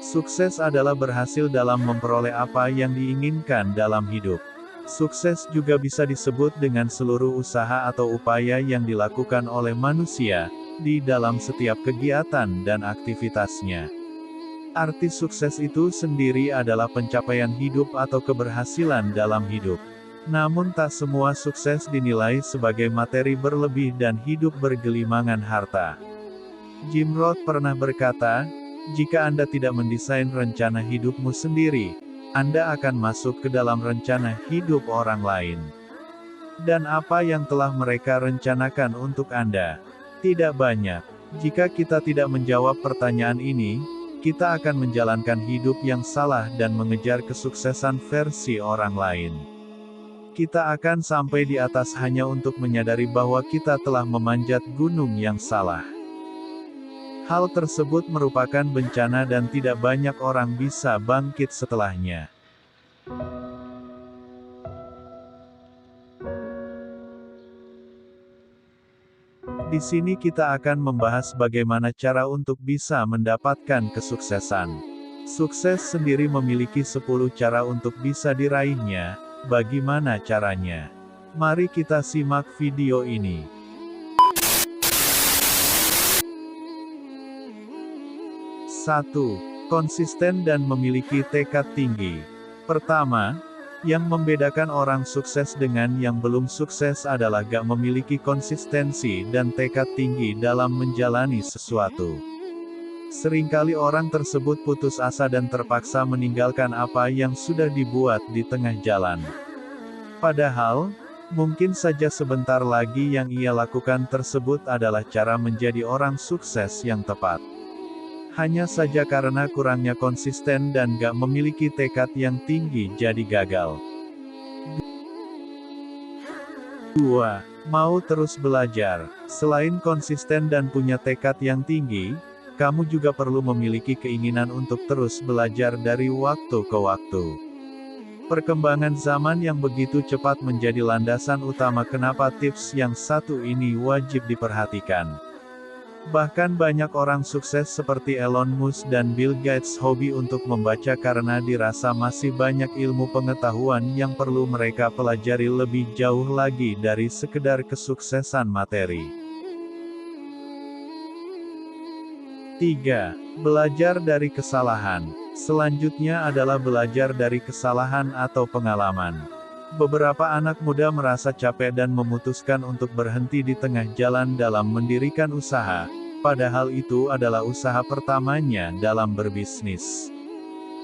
Sukses adalah berhasil dalam memperoleh apa yang diinginkan dalam hidup. Sukses juga bisa disebut dengan seluruh usaha atau upaya yang dilakukan oleh manusia, di dalam setiap kegiatan dan aktivitasnya. Arti sukses itu sendiri adalah pencapaian hidup atau keberhasilan dalam hidup. Namun tak semua sukses dinilai sebagai materi berlebih dan hidup bergelimangan harta. Jim Rohn pernah berkata, jika Anda tidak mendesain rencana hidupmu sendiri, Anda akan masuk ke dalam rencana hidup orang lain. Dan apa yang telah mereka rencanakan untuk Anda? Tidak banyak. Jika kita tidak menjawab pertanyaan ini, kita akan menjalankan hidup yang salah dan mengejar kesuksesan versi orang lain. Kita akan sampai di atas hanya untuk menyadari bahwa kita telah memanjat gunung yang salah. Hal tersebut merupakan bencana dan tidak banyak orang bisa bangkit setelahnya. Di sini kita akan membahas bagaimana cara untuk bisa mendapatkan kesuksesan. Sukses sendiri memiliki 10 cara untuk bisa diraihnya. Bagaimana caranya? Mari kita simak video ini. 1. Konsisten dan memiliki tekad tinggi. Pertama, yang membedakan orang sukses dengan yang belum sukses adalah gak memiliki konsistensi dan tekad tinggi dalam menjalani sesuatu. Seringkali orang tersebut putus asa dan terpaksa meninggalkan apa yang sudah dibuat di tengah jalan. Padahal, mungkin saja sebentar lagi yang ia lakukan tersebut adalah cara menjadi orang sukses yang tepat. Hanya saja karena kurangnya konsisten dan gak memiliki tekad yang tinggi jadi gagal. 2. Mau terus belajar. Selain konsisten dan punya tekad yang tinggi, kamu juga perlu memiliki keinginan untuk terus belajar dari waktu ke waktu. Perkembangan zaman yang begitu cepat menjadi landasan utama kenapa tips yang satu ini wajib diperhatikan. Bahkan banyak orang sukses seperti Elon Musk dan Bill Gates hobi untuk membaca karena dirasa masih banyak ilmu pengetahuan yang perlu mereka pelajari lebih jauh lagi dari sekedar kesuksesan materi. 3. Belajar dari kesalahan. Selanjutnya adalah belajar dari kesalahan atau pengalaman. Beberapa anak muda merasa capek dan memutuskan untuk berhenti di tengah jalan dalam mendirikan usaha, padahal itu adalah usaha pertamanya dalam berbisnis.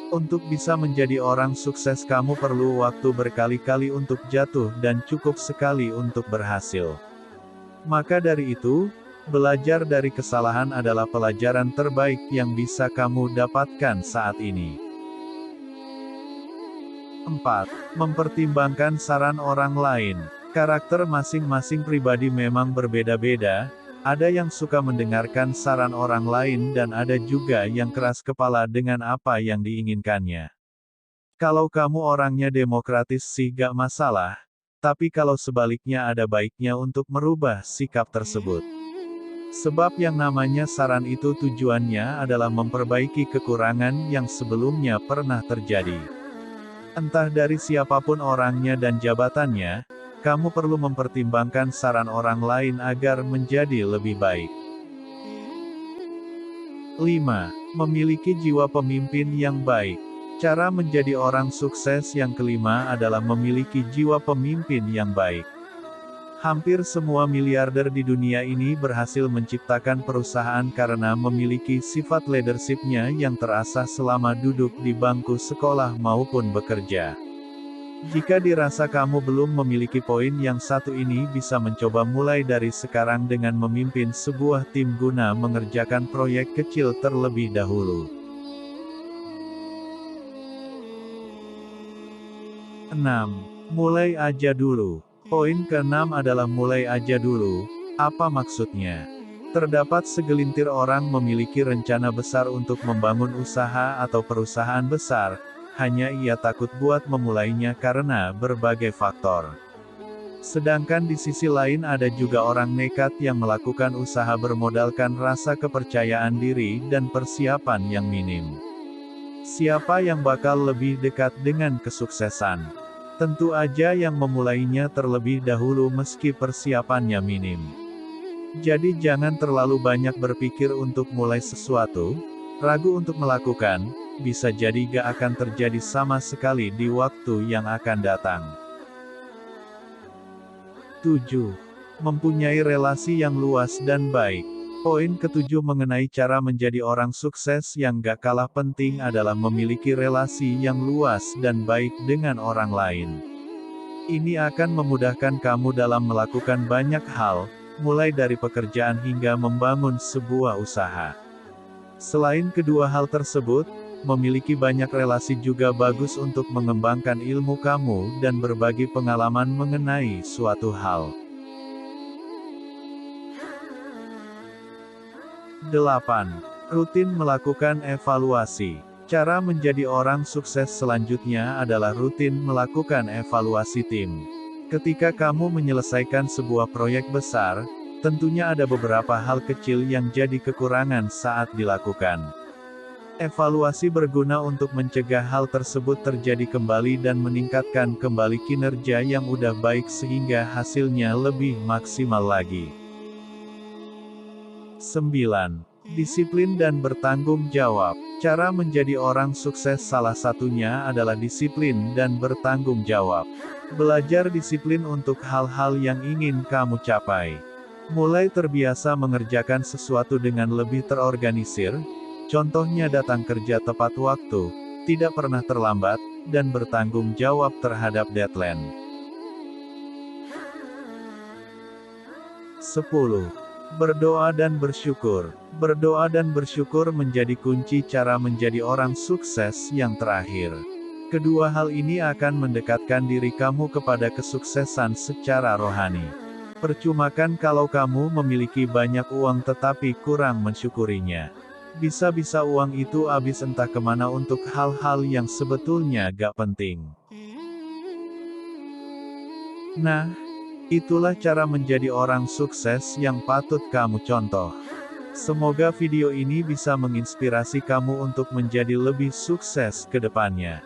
Untuk bisa menjadi orang sukses kamu perlu waktu berkali-kali untuk jatuh dan cukup sekali untuk berhasil. Maka dari itu, belajar dari kesalahan adalah pelajaran terbaik yang bisa kamu dapatkan saat ini. 4. Mempertimbangkan saran orang lain. Karakter masing-masing pribadi memang berbeda-beda, ada yang suka mendengarkan saran orang lain dan ada juga yang keras kepala dengan apa yang diinginkannya. Kalau kamu orangnya demokratis sih gak masalah, tapi kalau sebaliknya ada baiknya untuk merubah sikap tersebut. Sebab yang namanya saran itu tujuannya adalah memperbaiki kekurangan yang sebelumnya pernah terjadi. Entah dari siapapun orangnya dan jabatannya, kamu perlu mempertimbangkan saran orang lain agar menjadi lebih baik. 5. Memiliki jiwa pemimpin yang baik. Cara menjadi orang sukses yang kelima adalah memiliki jiwa pemimpin yang baik. Hampir semua miliarder di dunia ini berhasil menciptakan perusahaan karena memiliki sifat leadership-nya yang terasah selama duduk di bangku sekolah maupun bekerja. Jika dirasa kamu belum memiliki poin yang satu ini bisa mencoba mulai dari sekarang dengan memimpin sebuah tim guna mengerjakan proyek kecil terlebih dahulu. 6. Mulai aja dulu. Poin ke-6 adalah mulai aja dulu. Apa maksudnya? Terdapat segelintir orang memiliki rencana besar untuk membangun usaha atau perusahaan besar, hanya ia takut buat memulainya karena berbagai faktor. Sedangkan di sisi lain ada juga orang nekat yang melakukan usaha bermodalkan rasa kepercayaan diri dan persiapan yang minim. Siapa yang bakal lebih dekat dengan kesuksesan? Tentu aja yang memulainya terlebih dahulu meski persiapannya minim. Jadi jangan terlalu banyak berpikir untuk mulai sesuatu, ragu untuk melakukan, bisa jadi gak akan terjadi sama sekali di waktu yang akan datang. 7. Mempunyai relasi yang luas dan baik. Poin ketujuh mengenai cara menjadi orang sukses yang gak kalah penting adalah memiliki relasi yang luas dan baik dengan orang lain. Ini akan memudahkan kamu dalam melakukan banyak hal, mulai dari pekerjaan hingga membangun sebuah usaha. Selain kedua hal tersebut, memiliki banyak relasi juga bagus untuk mengembangkan ilmu kamu dan berbagi pengalaman mengenai suatu hal. 8. Rutin melakukan evaluasi. Cara menjadi orang sukses selanjutnya adalah rutin melakukan evaluasi tim. Ketika kamu menyelesaikan sebuah proyek besar, tentunya ada beberapa hal kecil yang jadi kekurangan saat dilakukan. Evaluasi berguna untuk mencegah hal tersebut terjadi kembali dan meningkatkan kembali kinerja yang udah baik sehingga hasilnya lebih maksimal lagi. 9. Disiplin dan bertanggung jawab. Cara menjadi orang sukses salah satunya adalah disiplin dan bertanggung jawab. Belajar disiplin untuk hal-hal yang ingin kamu capai. Mulai terbiasa mengerjakan sesuatu dengan lebih terorganisir, contohnya datang kerja tepat waktu, tidak pernah terlambat, dan bertanggung jawab terhadap deadline. 10. Berdoa dan bersyukur. Berdoa dan bersyukur menjadi kunci cara menjadi orang sukses yang terakhir. Kedua hal ini akan mendekatkan diri kamu kepada kesuksesan secara rohani. Percumakan kalau kamu memiliki banyak uang tetapi kurang mensyukurinya. Bisa-bisa uang itu habis entah kemana untuk hal-hal yang sebetulnya gak penting. Nah, itulah cara menjadi orang sukses yang patut kamu contoh. Semoga video ini bisa menginspirasi kamu untuk menjadi lebih sukses ke depannya.